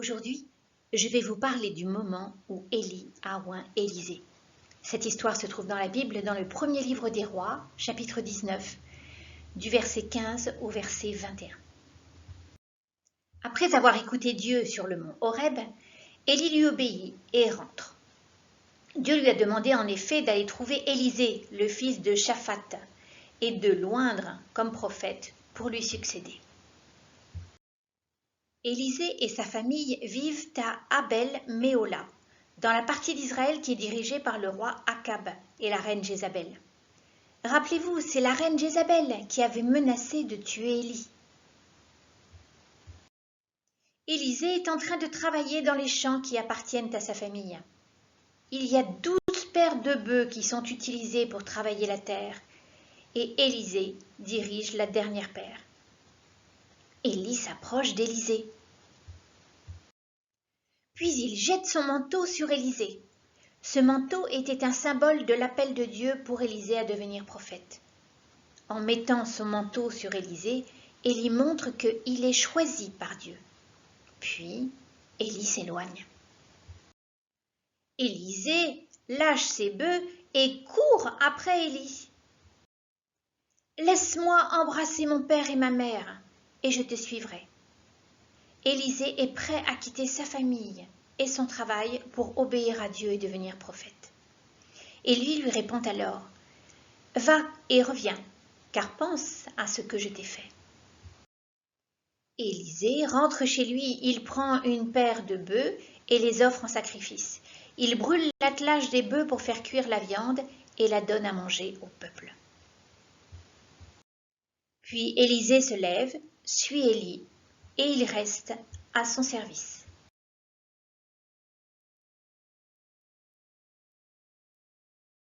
Aujourd'hui, je vais vous parler du moment où Élie a oint Élisée. Cette histoire se trouve dans la Bible, dans le premier livre des Rois, chapitre 19, du verset 15 au verset 21. Après avoir écouté Dieu sur le mont Horeb, Élie lui obéit et rentre. Dieu lui a demandé en effet d'aller trouver Élisée, le fils de Shaphat, et de l'oindre comme prophète pour lui succéder. Élisée et sa famille vivent à Abel-Méhola, dans la partie d'Israël qui est dirigée par le roi Akab et la reine Jézabel. Rappelez-vous, c'est la reine Jézabel qui avait menacé de tuer Élie. Élisée est en train de travailler dans les champs qui appartiennent à sa famille. Il y a 12 paires de bœufs qui sont utilisés pour travailler la terre, et Élisée dirige la dernière paire. Élie s'approche d'Élisée. Puis il jette son manteau sur Élisée. Ce manteau était un symbole de l'appel de Dieu pour Élisée à devenir prophète. En mettant son manteau sur Élisée, Élie montre qu'il est choisi par Dieu. Puis, Élie s'éloigne. Élisée lâche ses bœufs et court après Élie. « Laisse-moi embrasser mon père et ma mère, et je te suivrai. » Élisée est prêt à quitter sa famille et son travail pour obéir à Dieu et devenir prophète. Élie lui répond alors « Va et reviens, car pense à ce que je t'ai fait. » Élisée rentre chez lui, il prend une paire de bœufs et les offre en sacrifice. Il brûle l'attelage des bœufs pour faire cuire la viande et la donne à manger au peuple. Puis Élisée se lève, suit Élie, et il reste à son service.